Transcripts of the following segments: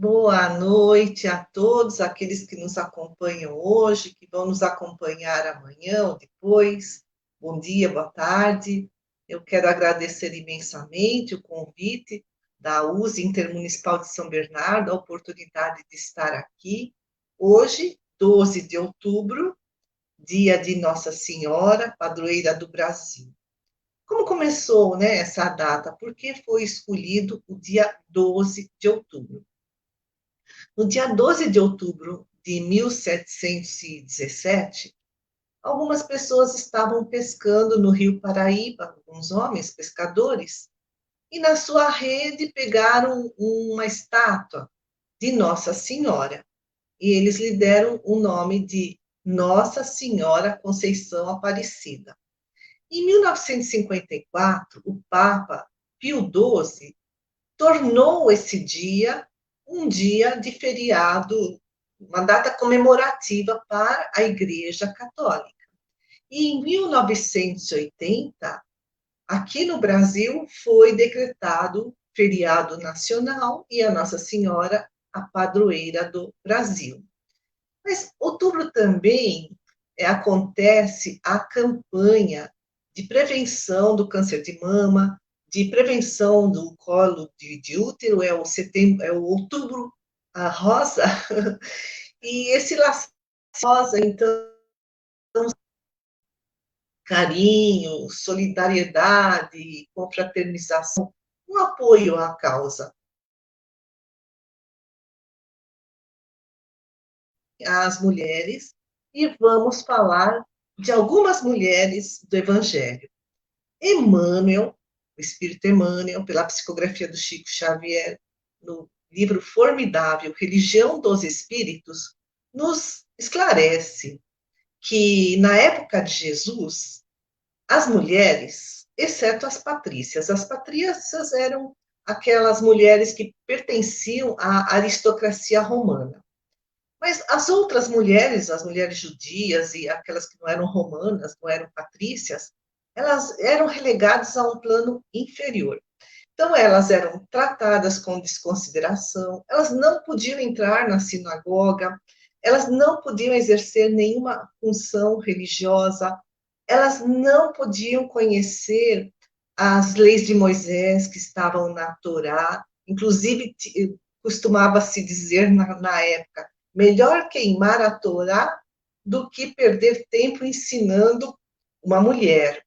Boa noite a todos aqueles que nos acompanham hoje, que vão nos acompanhar amanhã ou depois. Bom dia, boa tarde. Eu quero agradecer imensamente o convite da USE Intermunicipal de São Bernardo, a oportunidade de estar aqui hoje, 12 de outubro, dia de Nossa Senhora, padroeira do Brasil. Como começou, né, essa data? Por que foi escolhido o dia 12 de outubro? No dia 12 de outubro de 1717, algumas pessoas estavam pescando no rio Paraíba, alguns homens pescadores, e na sua rede pegaram uma estátua de Nossa Senhora. E eles lhe deram o nome de Nossa Senhora Conceição Aparecida. Em 1954, o Papa Pio XII tornou esse dia um dia de feriado, uma data comemorativa para a Igreja Católica. E em 1980, aqui no Brasil, foi decretado feriado nacional e a Nossa Senhora a padroeira do Brasil. Mas outubro também acontece a campanha de prevenção do câncer de mama, de prevenção do colo de útero, é o setembro, é o outubro rosa, e esse laço rosa, então, carinho, solidariedade, confraternização, um apoio à causa. As mulheres, e vamos falar de algumas mulheres do Evangelho. Emmanuel, o Espírito Emmanuel, pela psicografia do Chico Xavier, no livro formidável Religião dos Espíritos, nos esclarece que na época de Jesus, as mulheres, exceto as patrícias eram aquelas mulheres que pertenciam à aristocracia romana. Mas as outras mulheres, as mulheres judias e aquelas que não eram romanas, não eram patrícias, elas eram relegadas a um plano inferior. Então, elas eram tratadas com desconsideração, elas não podiam entrar na sinagoga, elas não podiam exercer nenhuma função religiosa, elas não podiam conhecer as leis de Moisés que estavam na Torá, inclusive costumava se dizer na época, melhor queimar a Torá do que perder tempo ensinando uma mulher.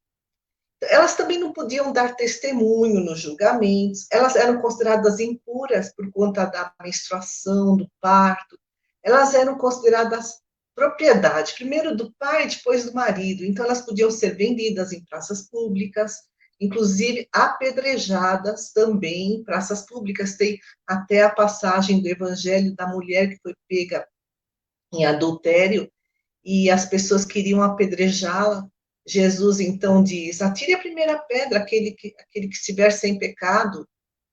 Elas também não podiam dar testemunho nos julgamentos, elas eram consideradas impuras por conta da menstruação, do parto, elas eram consideradas propriedade, primeiro do pai, depois do marido, então elas podiam ser vendidas em praças públicas, inclusive apedrejadas também em praças públicas. Tem até a passagem do Evangelho da mulher que foi pega em adultério e as pessoas queriam apedrejá-la. Jesus então diz: atire a primeira pedra, aquele que estiver sem pecado.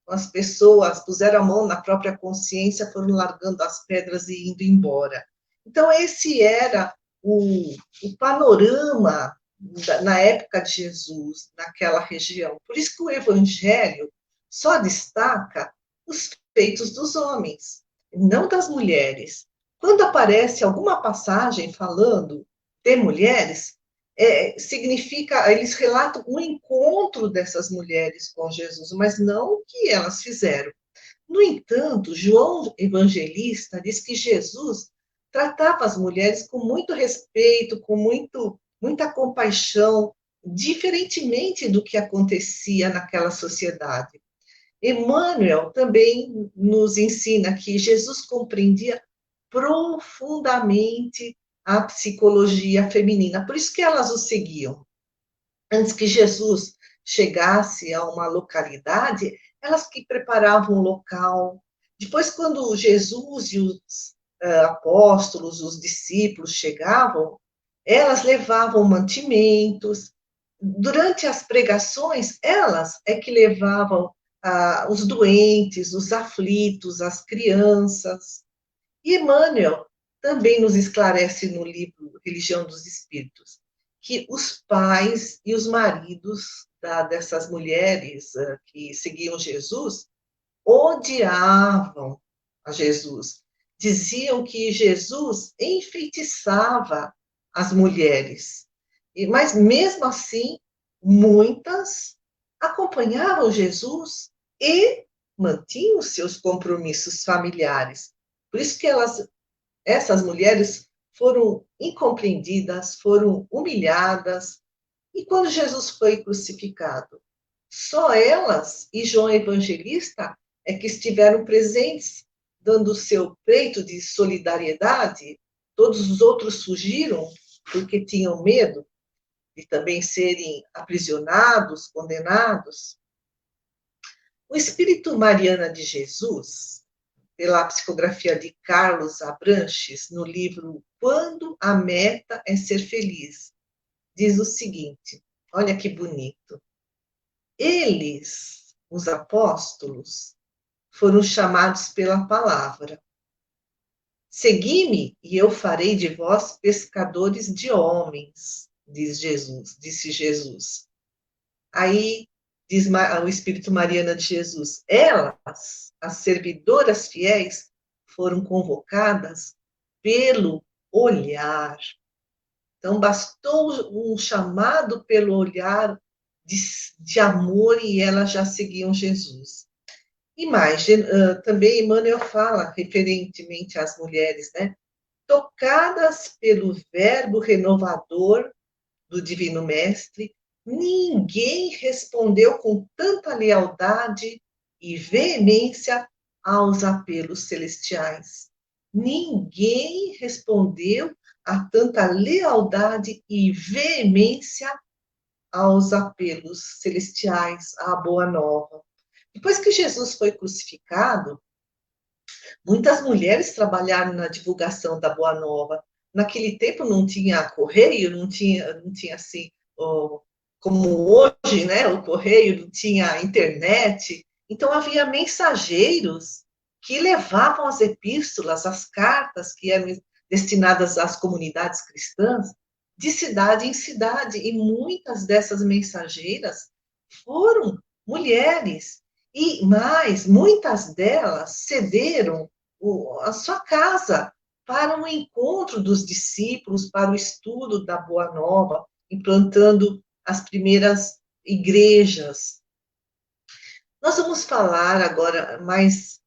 As pessoas puseram a mão na própria consciência, foram largando as pedras e indo embora. Então, esse era o panorama na época de Jesus, naquela região. Por isso que o Evangelho só destaca os feitos dos homens, não das mulheres. Quando aparece alguma passagem falando de mulheres, significa, eles relatam o encontro dessas mulheres com Jesus, mas não o que elas fizeram. No entanto, João Evangelista diz que Jesus tratava as mulheres com muito respeito, com muita compaixão, diferentemente do que acontecia naquela sociedade. Emmanuel também nos ensina que Jesus compreendia profundamente a psicologia feminina, por isso que elas o seguiam. Antes que Jesus chegasse a uma localidade, elas que preparavam o local. Depois, quando Jesus e os apóstolos, os discípulos chegavam, elas levavam mantimentos. Durante as pregações, elas é que levavam os doentes, os aflitos, as crianças. E Emmanuel também nos esclarece no livro Religião dos Espíritos que os pais e os maridos dessas mulheres que seguiam Jesus odiavam a Jesus. Diziam que Jesus enfeitiçava as mulheres. Mas, mesmo assim, muitas acompanhavam Jesus e mantinham seus compromissos familiares. Por isso que essas mulheres foram incompreendidas, foram humilhadas. E quando Jesus foi crucificado, só elas e João Evangelista é que estiveram presentes, dando o seu peito de solidariedade. Todos os outros fugiram porque tinham medo de também serem aprisionados, condenados. O Espírito Mariana de Jesus, pela psicografia de Carlos Abranches, no livro Quando a Meta é Ser Feliz, diz o seguinte, olha que bonito. Eles, os apóstolos, foram chamados pela palavra. Segui-me e eu farei de vós pescadores de homens, disse Jesus. Aí diz o Espírito Mariana de Jesus, elas, as servidoras fiéis, foram convocadas pelo olhar. Então, bastou um chamado pelo olhar de amor e elas já seguiam Jesus. E mais, também Emmanuel fala, referentemente às mulheres, né? Tocadas pelo verbo renovador do Divino Mestre, ninguém respondeu com tanta lealdade e veemência aos apelos celestiais. Ninguém respondeu a tanta lealdade e veemência aos apelos celestiais, à Boa Nova. Depois que Jesus foi crucificado, muitas mulheres trabalharam na divulgação da Boa Nova. Naquele tempo não tinha correio, não tinha assim, como hoje, né? O correio não tinha internet. Então havia mensageiros que levavam as epístolas, as cartas que eram destinadas às comunidades cristãs, de cidade em cidade. E muitas dessas mensageiras foram mulheres. E mais, muitas delas cederam a sua casa para o encontro dos discípulos, para o estudo da Boa Nova, implantando as primeiras igrejas. Nós vamos falar agora mais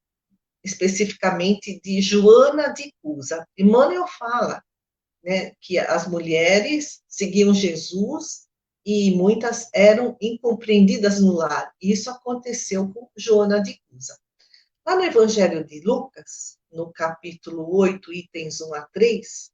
especificamente de Joana de Cusa. Emmanuel fala, né, que as mulheres seguiam Jesus e muitas eram incompreendidas no lar. Isso aconteceu com Joana de Cusa. Lá no Evangelho de Lucas, no capítulo 8, itens 1 a 3,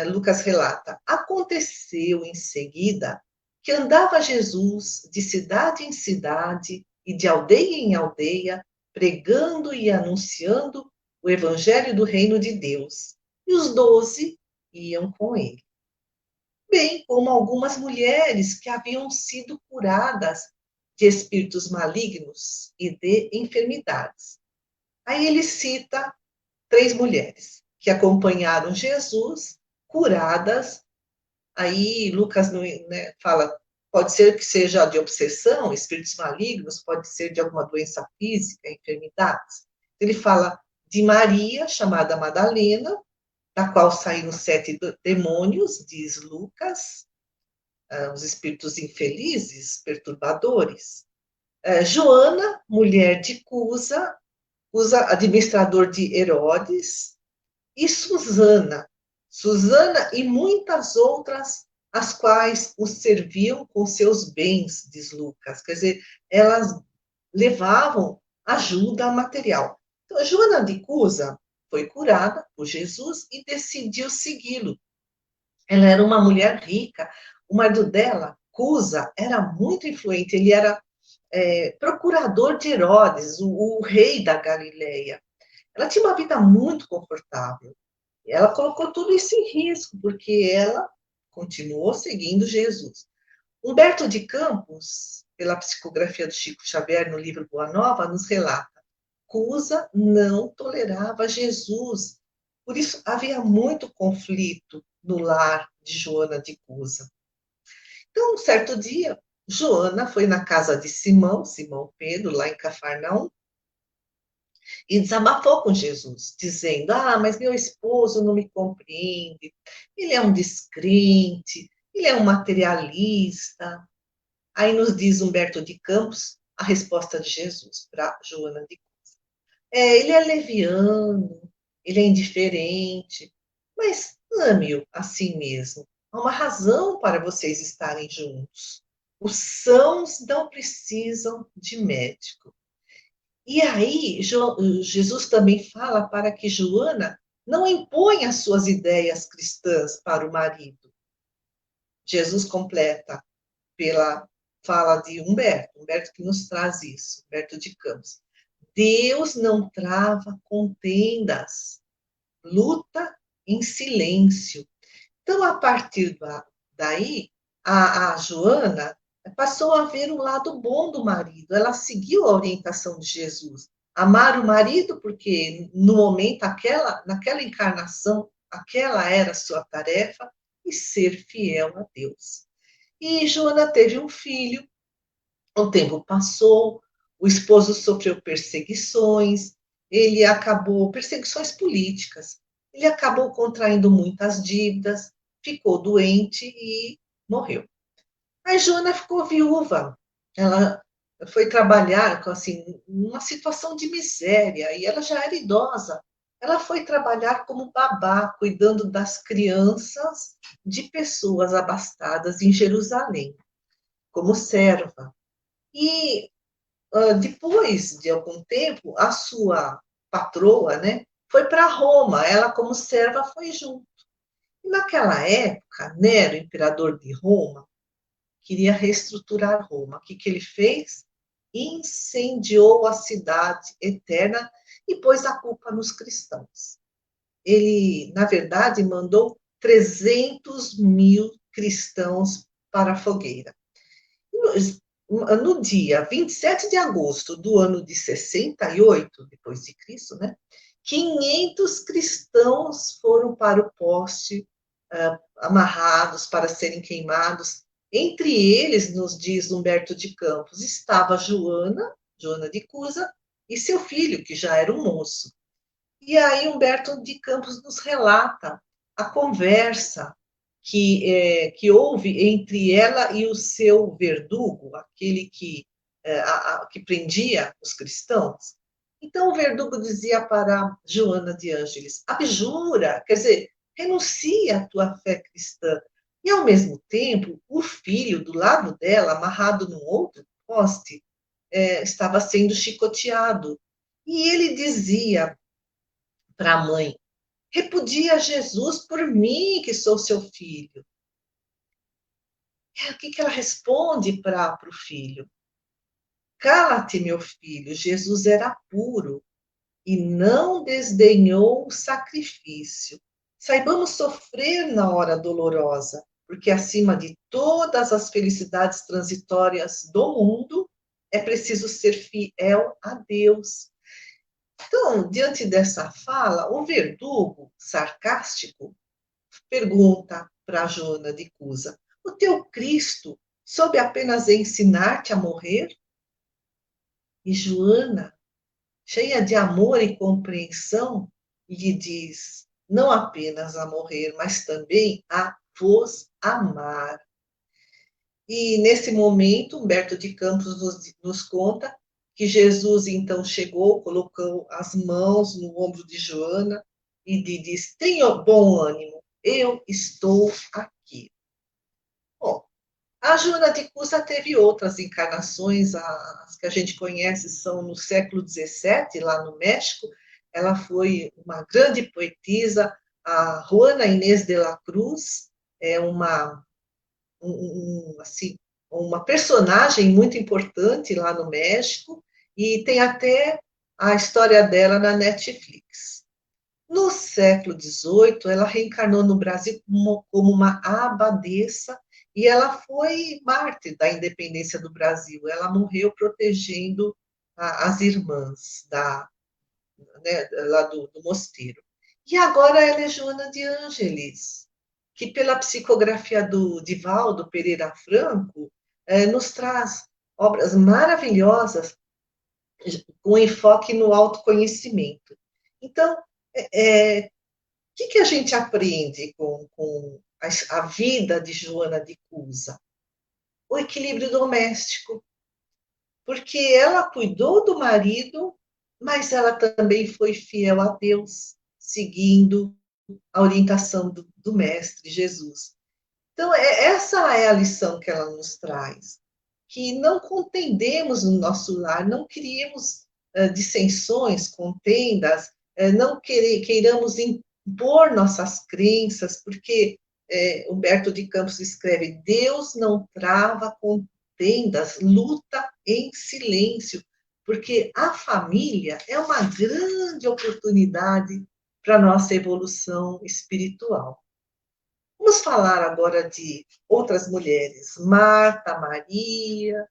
Lucas relata: aconteceu em seguida que andava Jesus de cidade em cidade e de aldeia em aldeia, pregando e anunciando o Evangelho do Reino de Deus. E os 12 iam com ele. Bem como algumas mulheres que haviam sido curadas de espíritos malignos e de enfermidades. Aí ele cita 3 mulheres que acompanharam Jesus, curadas. Aí Lucas, né, fala, pode ser que seja de obsessão, espíritos malignos, pode ser de alguma doença física, enfermidades. Ele fala de Maria, chamada Madalena, da qual saíram 7 demônios, diz Lucas, os espíritos infelizes, perturbadores. Joana, mulher de Cusa, administrador de Herodes, e Susana e muitas outras, as quais o serviam com seus bens, diz Lucas. Quer dizer, elas levavam ajuda material. Então, Joana de Cusa foi curada por Jesus e decidiu segui-lo. Ela era uma mulher rica. O marido dela, Cusa, era muito influente. Ele era procurador de Herodes, o rei da Galileia. Ela tinha uma vida muito confortável. Ela colocou tudo isso em risco, porque ela continuou seguindo Jesus. Humberto de Campos, pela psicografia do Chico Xavier no livro Boa Nova, nos relata: Cusa não tolerava Jesus. Por isso havia muito conflito no lar de Joana de Cusa. Então, um certo dia, Joana foi na casa de Simão Pedro, lá em Cafarnaum, e desabafou com Jesus, dizendo: Ah, mas meu esposo não me compreende, ele é um descrente, ele é um materialista. Aí nos diz Humberto de Campos a resposta de Jesus para Joana de ele é leviano, ele é indiferente, mas ame-o assim mesmo. Há uma razão para vocês estarem juntos. Os sãos não precisam de médico. E aí, Jesus também fala para que Joana não imponha as suas ideias cristãs para o marido. Jesus completa pela fala de Humberto que nos traz isso, Humberto de Campos. Deus não trava contendas, luta em silêncio. Então, a partir daí, a Joana passou a ver o lado bom do marido. Ela seguiu a orientação de Jesus. Amar o marido, porque no momento, naquela encarnação, aquela era a sua tarefa, e ser fiel a Deus. E Joana teve um filho, o tempo passou, o esposo sofreu perseguições, perseguições políticas, ele acabou contraindo muitas dívidas, ficou doente e morreu. A Joana ficou viúva, ela foi trabalhar assim, numa situação de miséria, e ela já era idosa. Ela foi trabalhar como babá, cuidando das crianças de pessoas abastadas em Jerusalém, como serva. E depois de algum tempo, a sua patroa, né, foi para Roma. Ela, como serva, foi junto. E naquela época, Nero, imperador de Roma, queria reestruturar Roma. O que ele fez? Incendiou a cidade eterna e pôs a culpa nos cristãos. Ele, na verdade, mandou 300.000 cristãos para a fogueira. No dia 27 de agosto do ano de 68, depois de Cristo, né, 500 cristãos foram para o poste, amarrados para serem queimados. Entre eles, nos diz Humberto de Campos, estava Joana de Cusa, e seu filho, que já era um moço. E aí Humberto de Campos nos relata a conversa que houve entre ela e o seu verdugo, aquele que prendia os cristãos. Então, o verdugo dizia para Joana de Ângeles: abjura, quer dizer, renuncia à tua fé cristã. E, ao mesmo tempo, o filho do lado dela, amarrado num outro poste, estava sendo chicoteado. E ele dizia para a mãe: repudia Jesus por mim, que sou seu filho. O que ela responde para o filho? Cala-te, meu filho, Jesus era puro e não desdenhou o sacrifício. Saibamos sofrer na hora dolorosa, porque acima de todas as felicidades transitórias do mundo, é preciso ser fiel a Deus. Então, diante dessa fala, o verdugo sarcástico pergunta para Joana de Cusa: o teu Cristo soube apenas ensinar-te a morrer? E Joana, cheia de amor e compreensão, lhe diz: não apenas a morrer, mas também a vos amar. E nesse momento, Humberto de Campos nos conta que Jesus então chegou, colocou as mãos no ombro de Joana e lhe diz: tenha bom ânimo, eu estou aqui. Bom, a Joana de Cusa teve outras encarnações, as que a gente conhece são no século XVII, lá no México. Ela foi uma grande poetisa. A Juana Inés de la Cruz é assim, uma personagem muito importante lá no México, e tem até a história dela na Netflix. No século XVIII, ela reencarnou no Brasil como uma abadesa, e ela foi mártir da independência do Brasil. Ela morreu protegendo as irmãs lá do mosteiro. E agora ela é Joana de Ângeles, que pela psicografia do Divaldo Pereira Franco, nos traz obras maravilhosas com enfoque no autoconhecimento. Então, o que a gente aprende com a vida de Joana de Cusa? O equilíbrio doméstico, porque ela cuidou do marido, mas ela também foi fiel a Deus, seguindo a orientação do Mestre Jesus. Então, essa é a lição que ela nos traz, que não contendemos no nosso lar, não criemos dissensões, contendas, não queiramos impor nossas crenças, porque Humberto de Campos escreve: Deus não trava contendas, luta em silêncio, porque a família é uma grande oportunidade para a nossa evolução espiritual. Vamos falar agora de outras mulheres, Marta, Maria,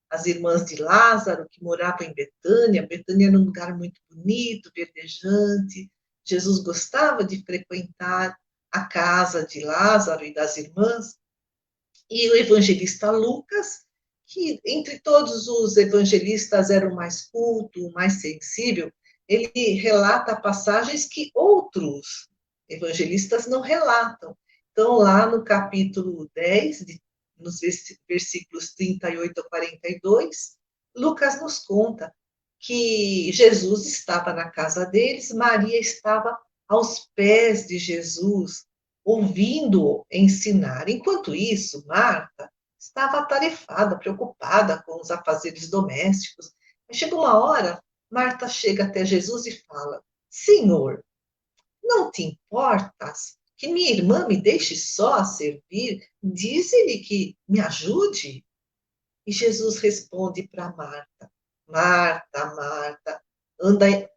as irmãs de Lázaro, que moravam em Betânia. Betânia era um lugar muito bonito, verdejante. Jesus gostava de frequentar a casa de Lázaro e das irmãs. E o evangelista Lucas, que entre todos os evangelistas era o mais culto, o mais sensível, ele relata passagens que outros evangelistas não relatam. Então, lá no capítulo 10, nos versículos 38 a 42, Lucas nos conta que Jesus estava na casa deles, Maria estava aos pés de Jesus, ouvindo-o ensinar. Enquanto isso, Marta estava atarefada, preocupada com os afazeres domésticos. Mas chega uma hora, Marta chega até Jesus e fala: Senhor, não te importas que minha irmã me deixe só a servir? Dize-lhe que me ajude. E Jesus responde para Marta: Marta, Marta,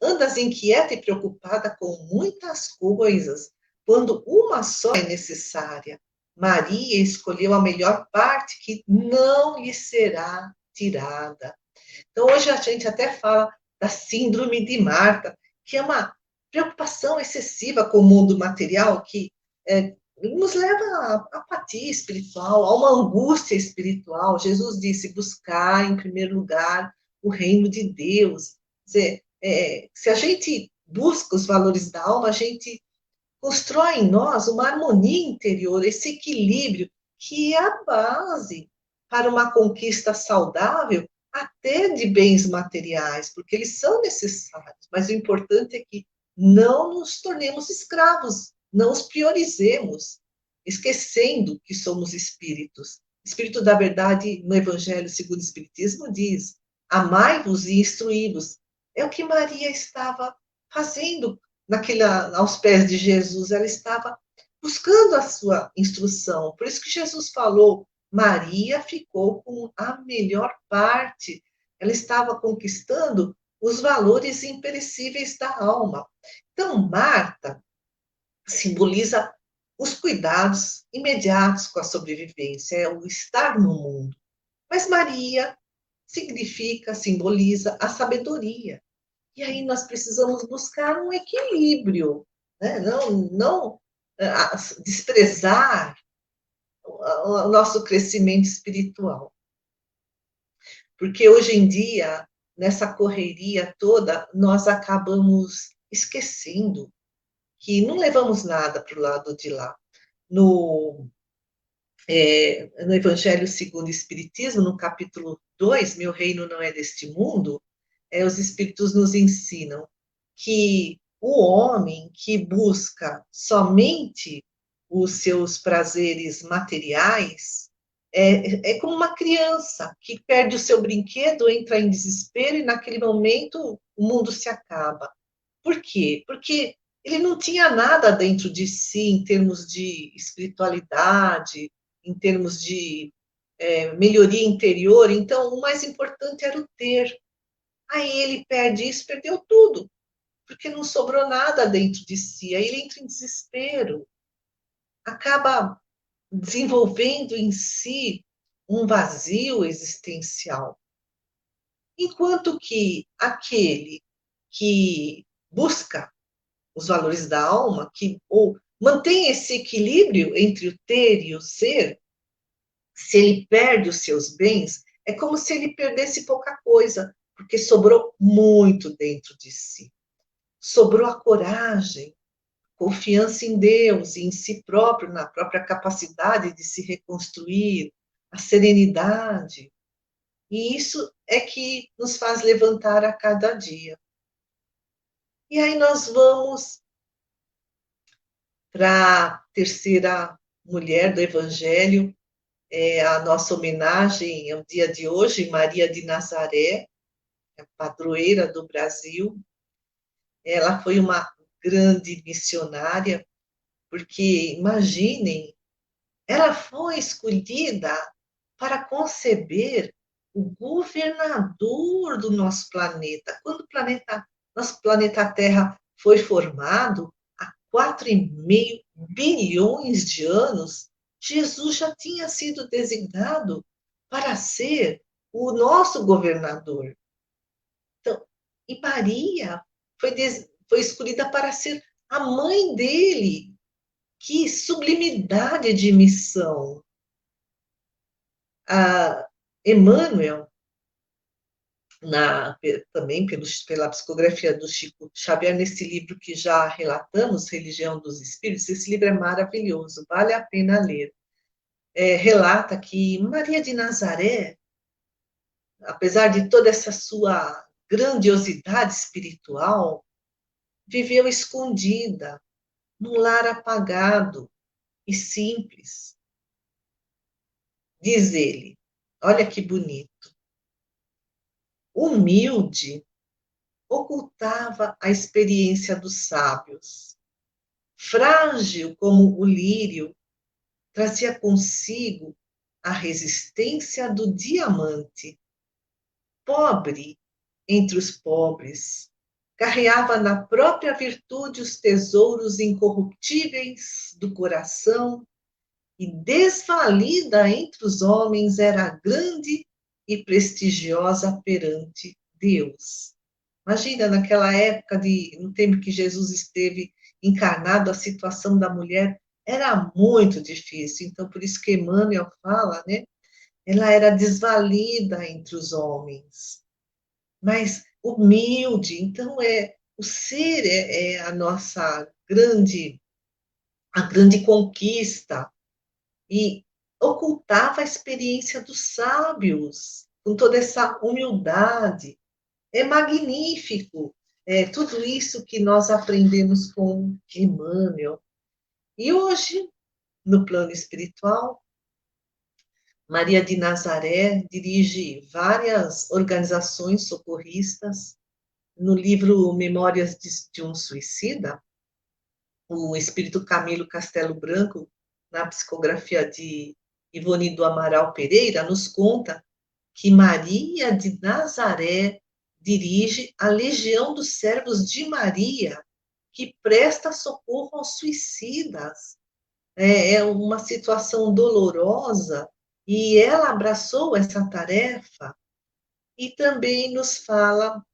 andas inquieta e preocupada com muitas coisas, quando uma só é necessária. Maria escolheu a melhor parte que não lhe será tirada. Então, hoje a gente até fala da síndrome de Marta, que é uma preocupação excessiva com o mundo material, que nos leva à apatia espiritual, a uma angústia espiritual. Jesus disse: buscar em primeiro lugar o reino de Deus. Quer dizer, se a gente busca os valores da alma, a gente constrói em nós uma harmonia interior, esse equilíbrio que é a base para uma conquista saudável, até de bens materiais, porque eles são necessários, mas o importante é que não nos tornemos escravos, não os priorizemos, esquecendo que somos espíritos. Espírito da verdade, no Evangelho segundo o Espiritismo, diz: amai-vos e instruí-vos. É o que Maria estava fazendo aos pés de Jesus. Ela estava buscando a sua instrução. Por isso que Jesus falou: Maria ficou com a melhor parte. Ela estava conquistando os valores imperecíveis da alma. Então, Marta simboliza os cuidados imediatos com a sobrevivência, é o estar no mundo. Mas Maria simboliza a sabedoria. E aí nós precisamos buscar um equilíbrio, né? Não desprezar o nosso crescimento espiritual. Porque hoje em dia, nessa correria toda, nós acabamos esquecendo que não levamos nada para o lado de lá. No Evangelho segundo o Espiritismo, no capítulo 2, Meu Reino Não É Deste Mundo, os Espíritos nos ensinam que o homem que busca somente os seus prazeres materiais é como uma criança que perde o seu brinquedo, entra em desespero e naquele momento o mundo se acaba. Por quê? Porque ele não tinha nada dentro de si em termos de espiritualidade, em termos de melhoria interior. Então, o mais importante era o ter. Aí ele perde isso, perdeu tudo, porque não sobrou nada dentro de si. Aí ele entra em desespero, acaba desenvolvendo em si um vazio existencial. Enquanto que aquele que busca os valores da alma, ou mantém esse equilíbrio entre o ter e o ser, se ele perde os seus bens, é como se ele perdesse pouca coisa, porque sobrou muito dentro de si. Sobrou a coragem, confiança em Deus e em si próprio, na própria capacidade de se reconstruir, a serenidade. E isso é que nos faz levantar a cada dia. E aí nós vamos para a terceira mulher do Evangelho, a nossa homenagem ao dia de hoje, Maria de Nazaré, a padroeira do Brasil. Ela foi uma grande missionária, porque, imaginem, ela foi escolhida para conceber o governador do nosso planeta. Quando nosso planeta Terra foi formado, há 4,5 bilhões de anos, Jesus já tinha sido designado para ser o nosso governador. Então, e Maria foi escolhida para ser a mãe dele. Que sublimidade de missão! Emmanuel, também pela psicografia do Chico Xavier, nesse livro que já relatamos, Religião dos Espíritos, esse livro é maravilhoso, vale a pena ler. Relata que Maria de Nazaré, apesar de toda essa sua grandiosidade espiritual, viveu escondida, num lar apagado e simples. Diz ele, olha que bonito, humilde, ocultava a experiência dos sábios. Frágil como o lírio, trazia consigo a resistência do diamante. Pobre entre os pobres, carreava na própria virtude os tesouros incorruptíveis do coração e desvalida entre os homens era grande e prestigiosa perante Deus. Imagina, naquela época, no tempo que Jesus esteve encarnado, a situação da mulher era muito difícil. Então, por isso que Emmanuel fala, né? Ela era desvalida entre os homens, mas humilde. Então, o ser é a grande conquista. E ocultava a experiência dos sábios, com toda essa humildade. É magnífico, tudo isso que nós aprendemos com Emmanuel. E hoje, no plano espiritual, Maria de Nazaré dirige várias organizações socorristas. No livro Memórias de um Suicida, o espírito Camilo Castelo Branco, na psicografia de Ivone do Amaral Pereira, nos conta que Maria de Nazaré dirige a Legião dos Servos de Maria, que presta socorro aos suicidas. É uma situação dolorosa e ela abraçou essa tarefa. E também nos fala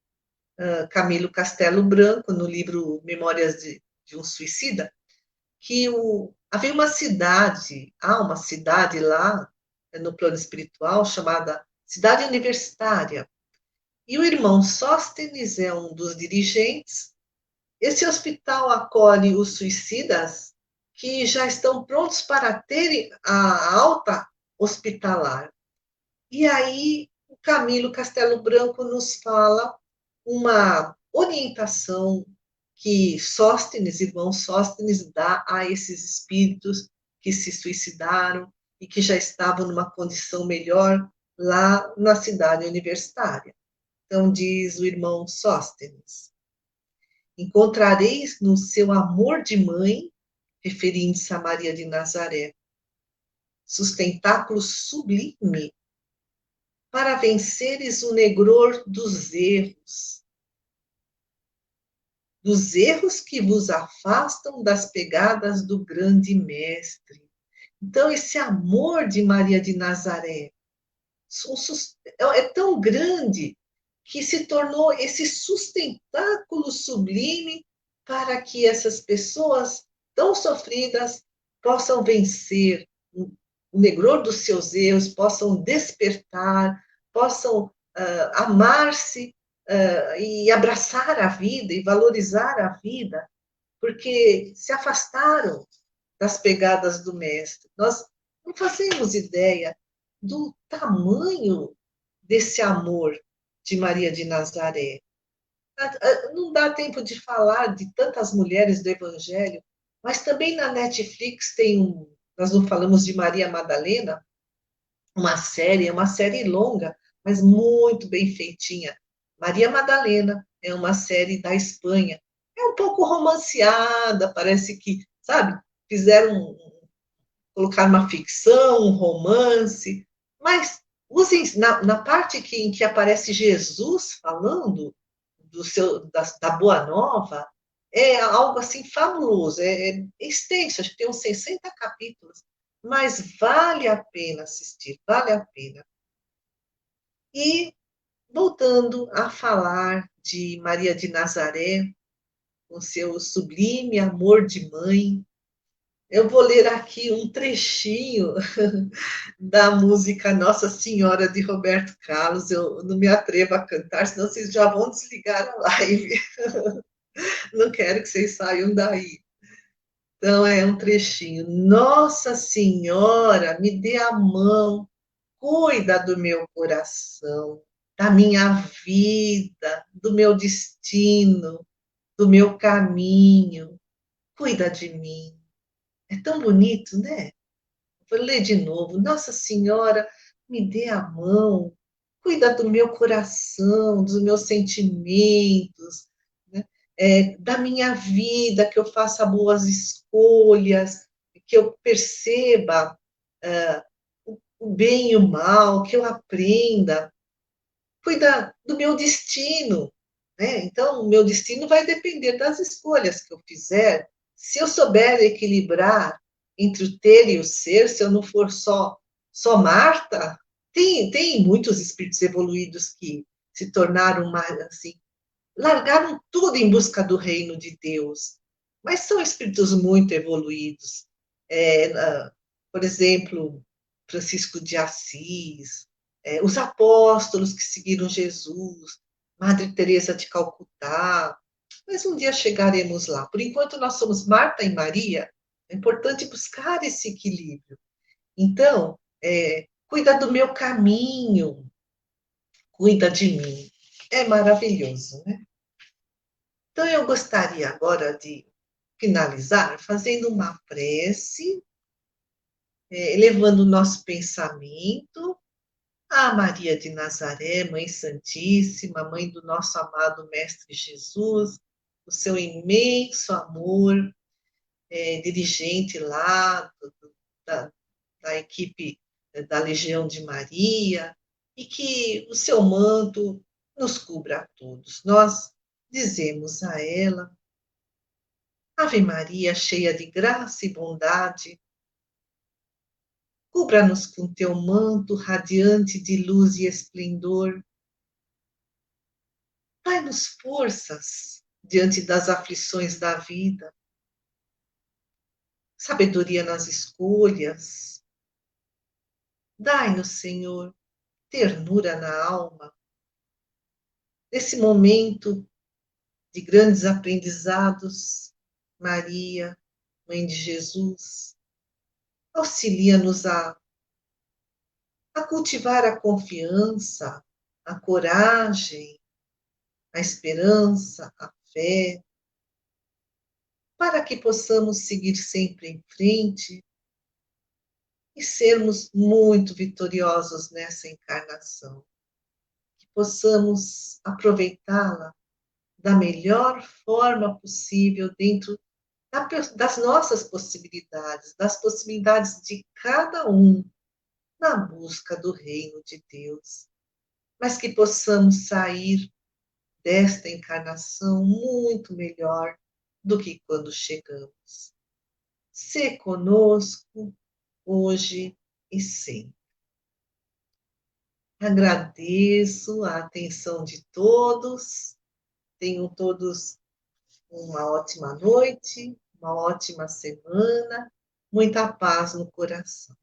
Camilo Castelo Branco, no livro Memórias de um Suicida, que havia há uma cidade lá, no plano espiritual, chamada Cidade Universitária. E o irmão Sóstenes é um dos dirigentes. Esse hospital acolhe os suicidas que já estão prontos para terem a alta hospitalar. E aí, o Camilo Castelo Branco nos fala uma orientação que irmão Sóstenes, dá a esses espíritos que se suicidaram e que já estavam numa condição melhor lá na cidade universitária. Então, diz o irmão Sóstenes, encontrareis no seu amor de mãe, referindo-se a Maria de Nazaré, sustentáculo sublime para venceres o negror dos erros que vos afastam das pegadas do grande mestre. Então, esse amor de Maria de Nazaré é tão grande que se tornou esse sustentáculo sublime para que essas pessoas tão sofridas possam vencer o negror dos seus erros, possam despertar, possam amar-se e abraçar a vida e valorizar a vida, porque se afastaram das pegadas do mestre. Nós não fazemos ideia do tamanho desse amor de Maria de Nazaré. Não dá tempo de falar de tantas mulheres do Evangelho, mas também na Netflix tem nós não falamos de Maria Madalena, é uma série longa, mas muito bem feitinha. Maria Madalena é uma série da Espanha. É um pouco romanceada, parece que, sabe, fizeram, colocar uma ficção, um romance, mas usem, na parte em que aparece Jesus falando da Boa Nova, é algo assim fabuloso, é extenso, acho que tem uns 60 capítulos, mas vale a pena assistir, vale a pena. E voltando a falar de Maria de Nazaré, com seu sublime amor de mãe, eu vou ler aqui um trechinho da música Nossa Senhora de Roberto Carlos. Eu não me atrevo a cantar, senão vocês já vão desligar a live. Não quero que vocês saiam daí. Então, é um trechinho. Nossa Senhora, me dê a mão, cuida do meu coração, da minha vida, do meu destino, do meu caminho. Cuida de mim. É tão bonito, né? Vou ler de novo. Nossa Senhora, me dê a mão, cuida do meu coração, dos meus sentimentos, né? Da minha vida, que eu faça boas escolhas, que eu perceba o bem e o mal, que eu aprenda. Cuida do meu destino, né? Então, o meu destino vai depender das escolhas que eu fizer. Se eu souber equilibrar entre o ter e o ser, se eu não for só Marta, tem muitos espíritos evoluídos que se tornaram mais assim, largaram tudo em busca do reino de Deus, mas são espíritos muito evoluídos. Por exemplo, Francisco de Assis, os apóstolos que seguiram Jesus, Madre Teresa de Calcutá, mas um dia chegaremos lá. Por enquanto, nós somos Marta e Maria, é importante buscar esse equilíbrio. Então, cuida do meu caminho, cuida de mim. É maravilhoso, né? Então, eu gostaria agora de finalizar fazendo uma prece, elevando o nosso pensamento à Maria de Nazaré, Mãe Santíssima, Mãe do nosso amado Mestre Jesus, o seu imenso amor, dirigente lá da, da equipe da Legião de Maria, e que o seu manto nos cubra a todos. Nós dizemos a ela: Ave Maria, cheia de graça e bondade, cubra-nos com teu manto radiante de luz e esplendor. Dai-nos forças diante das aflições da vida, sabedoria nas escolhas. Dai-nos, Senhor, ternura na alma. Nesse momento de grandes aprendizados, Maria, Mãe de Jesus, auxilia-nos a cultivar a confiança, a coragem, a esperança, a fé, para que possamos seguir sempre em frente e sermos muito vitoriosos nessa encarnação. Que possamos aproveitá-la da melhor forma possível dentro das nossas possibilidades, das possibilidades de cada um na busca do reino de Deus, mas que possamos sair desta encarnação muito melhor do que quando chegamos. Se conosco hoje e sempre. Agradeço a atenção de todos. Tenham todos uma ótima noite, uma ótima semana, muita paz no coração.